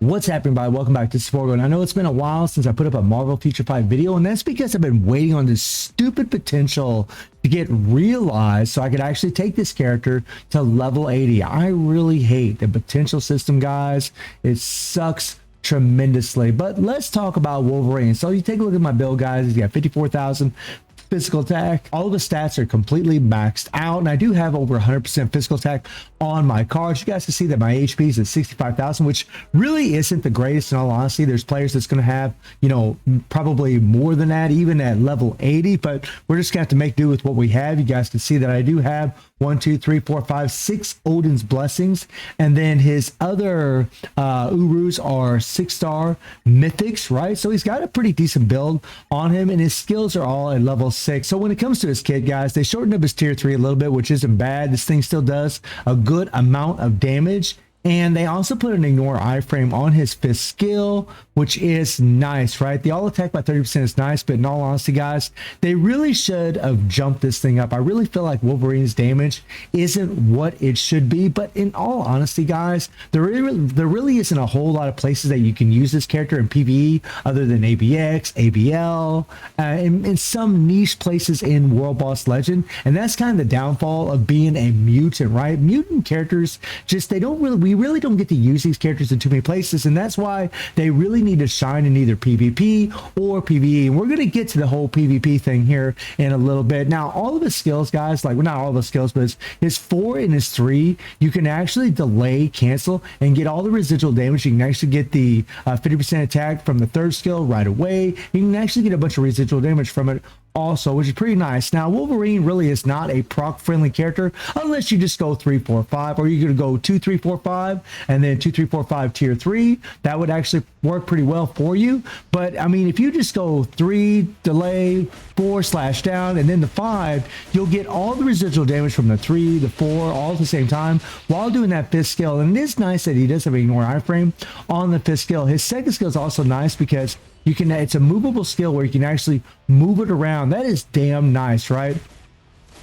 What's happening, everybody? Welcome back to Sporgo. And I know it's been a while since I put up a Marvel Feature 5 video, and that's because I've been waiting on this stupid potential to get realized so I could actually take this character to level 80. I really hate the potential system, guys. It sucks tremendously. But let's talk about Wolverine. So you take a look at my build, guys. He's got 54,000 physical attack. All the stats are completely maxed out, and I do have over 100% physical attack on my cards. You guys can see that my HP is at 65,000, which really isn't the greatest in all honesty. There's players that's going to have, you know, probably more than that, even at level 80, but we're just going to have to make do with what we have. You guys can see that I do have 1, 2, 3, 4, 5, 6 Odin's blessings, and then his other Urus are 6-star mythics, right? So he's got a pretty decent build on him, and his skills are all at level 6. So when it comes to his kit, guys, they shortened up his tier 3 a little bit, which isn't bad. This thing still does a good amount of damage. And they also put an ignore iframe on his 5th skill, which is nice, right? The all attack by 30% is nice, but in all honesty, guys, they really should have jumped this thing up. I really feel like Wolverine's damage isn't what it should be, but in all honesty, guys, there really isn't a whole lot of places that you can use this character in PvE other than ABX, ABL, in some niche places in World Boss Legend. And that's kind of the downfall of being a mutant, right? Mutant characters, just, we really don't get to use these characters in too many places, and that's why they really need to shine in either PvP or PvE. And we're going to get to the whole PvP thing here in a little bit. Now, all of his skills, guys, like, well, not all of his skills, but his 4 and his 3, you can actually delay, cancel, and get all the residual damage. You can actually get the 50% attack from the 3rd skill right away. You can actually get a bunch of residual damage from it also, which is pretty nice. Now, Wolverine really is not a proc friendly character unless you just go 3, 4, 5, or you're going to go 2, 3, 4, 5, and then 2, 3, 4, 5 tier 3. That would actually work pretty well for you. But I mean, if you just go 3, delay, 4, slash down, and then the 5, you'll get all the residual damage from the 3, the 4, all at the same time while doing that 5th skill. And it is nice that he does have an ignore iframe on the 5th skill. His 2nd skill is also nice because you can, it's a movable skill where you can actually move it around. That is damn nice, right?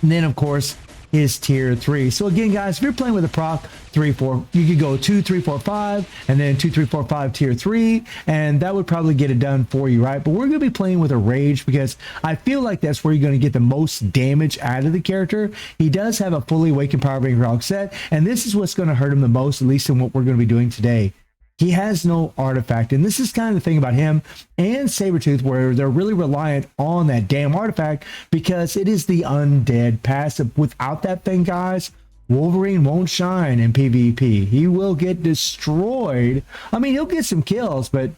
And then, of course, is tier 3. So again, guys, if you're playing with a proc 3, 4, you could go 2, 3, 4, 5, and then 2, 3, 4, 5 tier 3, and that would probably get it done for you, right? But we're going to be playing with a rage because I feel like that's where you're going to get the most damage out of the character. He does have a fully awakened power ring rock set, and this is what's going to hurt him the most, at least in what we're going to be doing today. He has no artifact, and this is kind of the thing about him and Sabretooth, where they're really reliant on that damn artifact because it is the undead passive. Without that thing, guys, Wolverine won't shine in PvP. He will get destroyed. I mean, he'll get some kills, but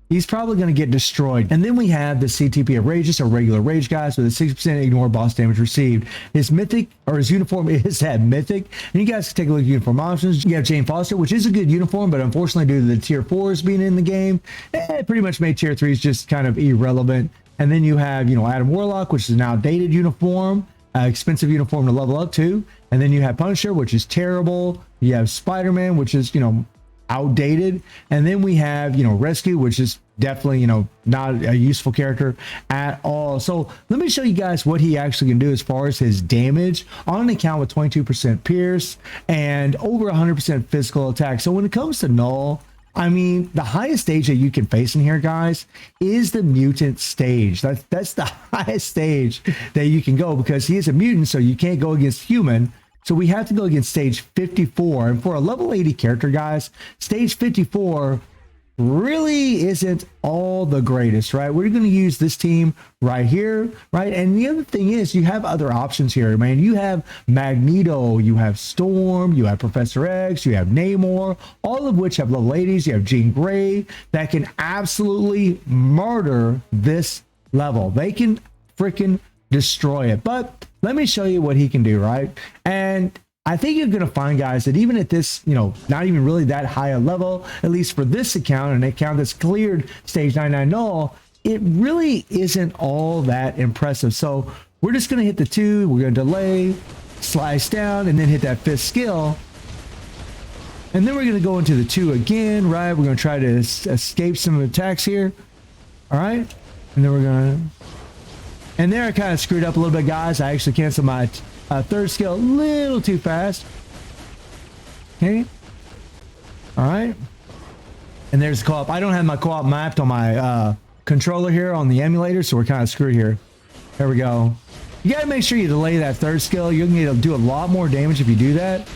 he's probably going to get destroyed. And then we have the CTP of Rage, just a regular Rage, guys, with a 60% ignore boss damage received. His mythic, or his uniform, is that mythic. And you guys can take a look at uniform options. You have Jane Foster, which is a good uniform, but unfortunately, due to the tier 4s being in the game, it pretty much made tier 3s just kind of irrelevant. And then you have, you know, Adam Warlock, which is an outdated uniform, expensive uniform to level up to. And then you have Punisher, which is terrible. You have Spider-Man, which is, you know, outdated. And then we have, you know, Rescue, which is definitely, you know, not a useful character at all. So let me show you guys what he actually can do as far as his damage on an account with 22% pierce and over 100% physical attack. So when it comes to null, I mean, the highest stage that you can face in here, guys, is the mutant stage. That's the highest stage that you can go because he is a mutant, so you can't go against human. So we have to go against stage 54. And for a level 80 character, guys, stage 54 really isn't all the greatest, right? We're going to use this team right here, right? And the other thing is you have other options here, man. You have Magneto, you have Storm, you have Professor X, you have Namor, all of which have level 80s. You have Jean Grey that can absolutely murder this level. They can freaking destroy it. But let me show you what he can do, right? And I think you're going to find, guys, that even at this, you know, not even really that high a level, at least for this account, an account that's cleared stage 99 null, it really isn't all that impressive. So we're just going to hit the 2, we're going to delay, slice down, and then hit that 5th skill. And then we're going to go into the 2 again, right? We're going to try to escape some of the attacks here. All right. And then we're going to... And there I kind of screwed up a little bit, guys. I actually canceled my 3rd skill a little too fast. Okay. All right. And there's co-op. I don't have my co-op mapped on my controller here on the emulator, so we're kind of screwed here. There we go. You gotta make sure you delay that third skill. You're gonna do a lot more damage if you do that.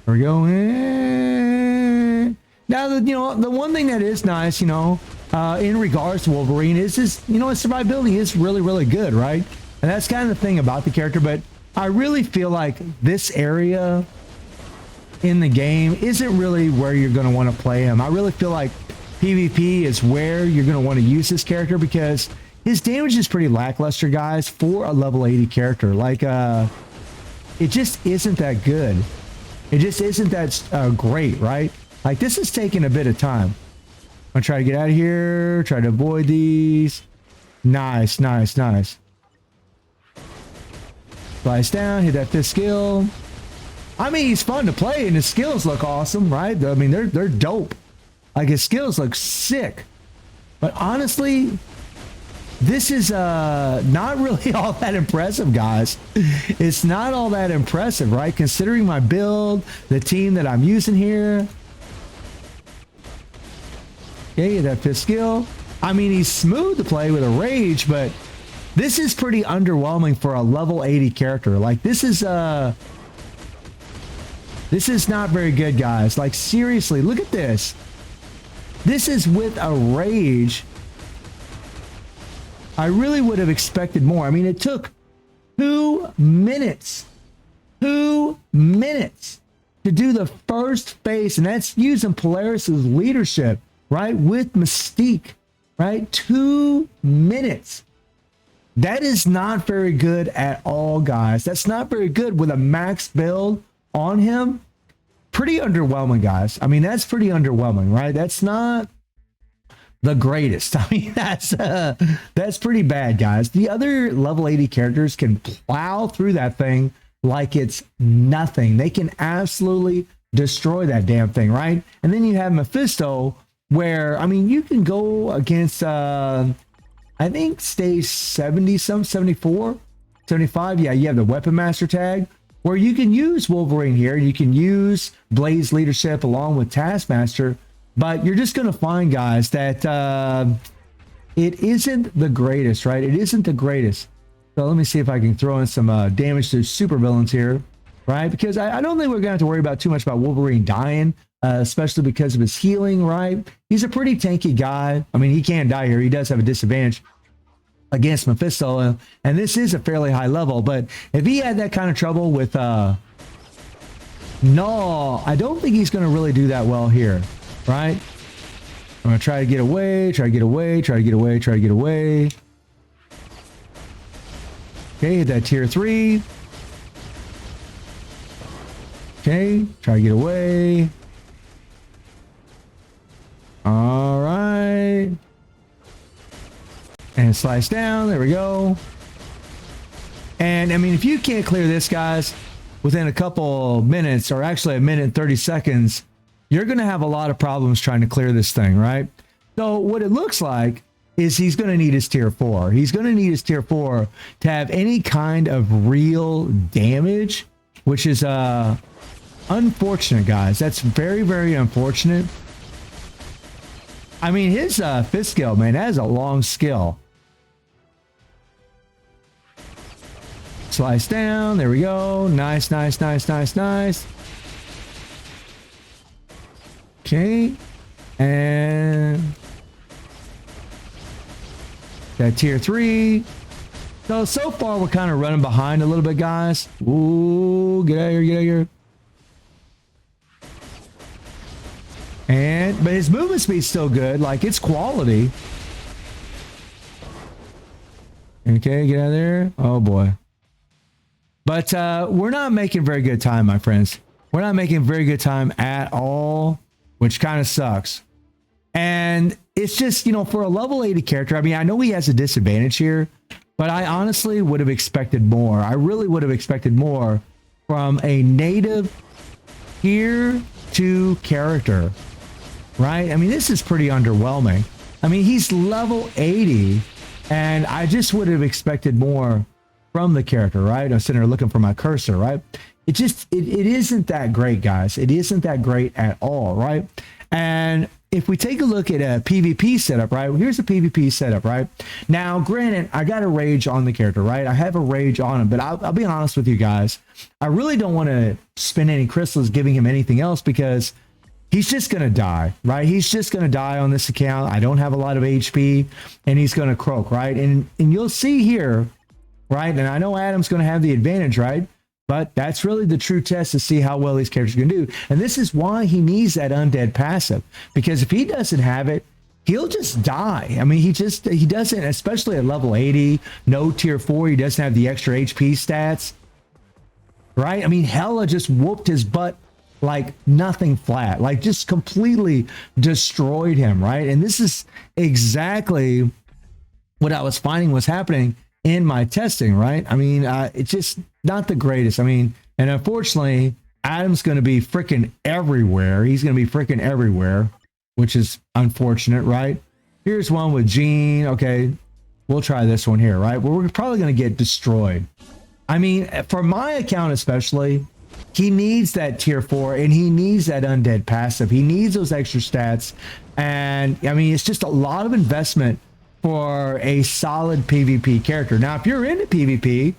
There we go. Now, the one thing that is nice, in regards to Wolverine is his, his survivability is really, really good, right? And that's kind of the thing about the character, but I really feel like this area in the game isn't really where you're going to want to play him. I really feel like PvP is where you're going to want to use this character because his damage is pretty lackluster, guys, for a level 80 character. Like, it just isn't that good. It just isn't that great, right? Like, this is taking a bit of time. I'm going to try to get out of here, try to avoid these. Nice, nice, nice. Slice down, hit that fifth skill. I mean, he's fun to play, and his skills look awesome, right? I mean, they're dope. Like, his skills look sick. But honestly, this is not really all that impressive, guys. It's not all that impressive, right? Considering my build, the team that I'm using here. Okay, that fifth skill. I mean, he's smooth to play with a rage, but this is pretty underwhelming for a level 80 character. Like, this is not very good, guys. Like, seriously, look at this. This is with a rage. I really would have expected more. I mean, it took 2 minutes. 2 minutes to do the first phase, and that's using Polaris's leadership, right? With Mystique, right? 2 minutes. That is not very good at all, guys. That's not very good with a max build on him. Pretty underwhelming, guys. I mean, that's pretty underwhelming, right? That's not the greatest. I mean, that's pretty bad, guys. The other level 80 characters can plow through that thing like it's nothing. They can absolutely destroy that damn thing, right? And then you have Mephisto, where, I mean, you can go against, I think stage 70, 74, 75. Yeah, you have the Weapon Master tag, where you can use Wolverine here. You can use Blaze leadership along with Taskmaster, but you're just going to find, guys, that it isn't the greatest, right? It isn't the greatest. So let me see if I can throw in some damage to supervillains here, right? Because I don't think we're going to have to worry about too much about Wolverine dying, especially because of his healing, right? He's a pretty tanky guy. I mean, he can't die here. He does have a disadvantage against Mephisto, and this is a fairly high level, but if he had that kind of trouble with no, I don't think he's going to really do that well here, right? I'm going to try to get away, try to get away, try to get away, try to get away. Okay, hit that tier 3. Okay, try to get away. All right. And slice down. There we go. And I mean, if you can't clear this, guys, within a couple minutes, or actually a minute and 30 seconds, you're going to have a lot of problems trying to clear this thing, right? So what it looks like is he's going to need his tier 4. He's going to need his tier 4 to have any kind of real damage, which is unfortunate, guys. That's very, very unfortunate. I mean, his fifth skill, man, that is a long skill. Slice down. There we go. Nice, nice, nice, nice, nice. Okay. And that tier 3. So far, we're kind of running behind a little bit, guys. Ooh, get out of here, get out of here. But his movement speed's still good. Like, it's quality. Okay, get out of there. Oh, boy. But we're not making very good time, my friends. We're not making very good time at all, which kind of sucks. And it's just, for a level 80 character, I mean, I know he has a disadvantage here, but I honestly would have expected more. I really would have expected more from a native tier 2 character, right? I mean, this is pretty underwhelming. I mean, he's level 80, and I just would have expected more from the character, right? I'm sitting there looking for my cursor, right? It isn't that great, guys. It isn't that great at all, right? And if we take a look at a PvP setup, right? Here's a PvP setup, right? Now, granted, I got a rage on the character, right? I have a rage on him, but I'll be honest with you guys. I really don't want to spend any crystals giving him anything else because he's just going to die, right? He's just going to die on this account. I don't have a lot of HP, and he's going to croak, right? And you'll see here, right? And I know Adam's going to have the advantage, right? But that's really the true test to see how well these characters can do. And this is why he needs that undead passive. Because if he doesn't have it, he'll just die. I mean, he doesn't, especially at level 80, no tier 4, he doesn't have the extra HP stats. Right? I mean, Hela just whooped his butt like nothing flat. Like just completely destroyed him, right? And this is exactly what I was finding was happening in my testing, right? I mean, it's just not the greatest. I mean, and unfortunately, Adam's going to be freaking everywhere. He's going to be freaking everywhere, which is unfortunate, right? Here's one with Gene. Okay, we'll try this one here, right? Well, we're probably going to get destroyed. I mean, for my account especially, he needs that tier 4 and he needs that undead passive. He needs those extra stats. And I mean, it's just a lot of investment for a solid PvP character. Now, if you're into PvP,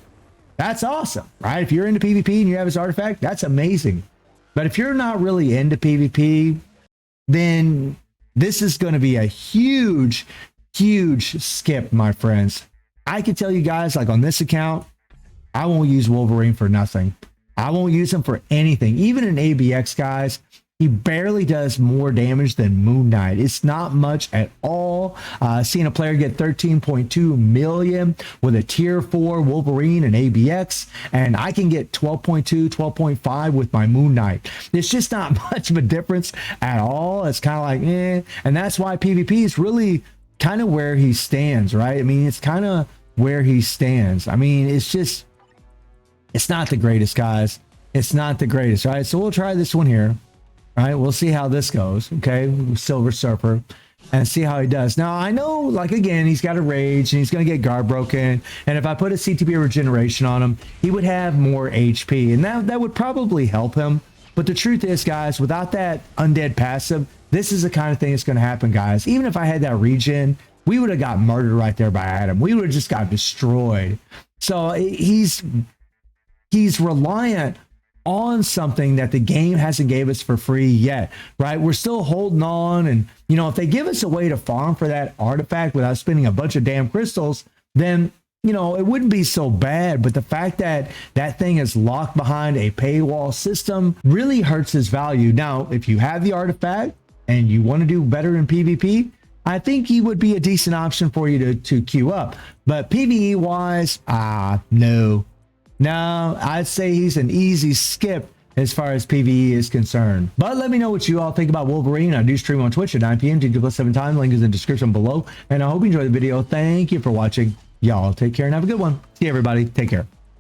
that's awesome, right? If you're into PvP and you have his artifact, that's amazing. But if you're not really into PvP, then this is going to be a huge, huge skip, my friends. I can tell you guys, like on this account, I won't use Wolverine for nothing. I won't use him for anything. Even in ABX, guys, he barely does more damage than Moon Knight. It's not much at all. Seeing a player get 13.2 million with a tier 4 Wolverine and ABX, and I can get 12.2, 12.5 with my Moon Knight. It's just not much of a difference at all. It's kind of like, eh. And that's why PvP is really kind of where he stands, right? I mean, it's kind of where he stands. I mean, it's just, it's not the greatest, guys. It's not the greatest, right? So we'll try this one here. All right, we'll see how this goes. Okay, Silver Surfer, and see how he does. Now, I know, like, again, he's got a rage, and he's going to get guard broken. And if I put a CTB regeneration on him, he would have more HP, and that would probably help him. But the truth is, guys, without that undead passive, this is the kind of thing that's going to happen, guys. Even if I had that regen, we would have got murdered right there by Adam. We would have just got destroyed. So he's reliant on something that the game hasn't gave us for free yet, right? We're still holding on, and you know, if they give us a way to farm for that artifact without spending a bunch of damn crystals, then you know, it wouldn't be so bad. But the fact that that thing is locked behind a paywall system really hurts its value. Now, if you have the artifact and you want to do better in PvP, I think he would be a decent option for you to queue up. But PvE wise, no. No, I'd say he's an easy skip as far as PvE is concerned. But let me know what you all think about Wolverine. I do stream on Twitch at 9 p.m. 2+7 time. Link is in the description below. And I hope you enjoyed the video. Thank you for watching. Y'all take care and have a good one. See you, everybody. Take care.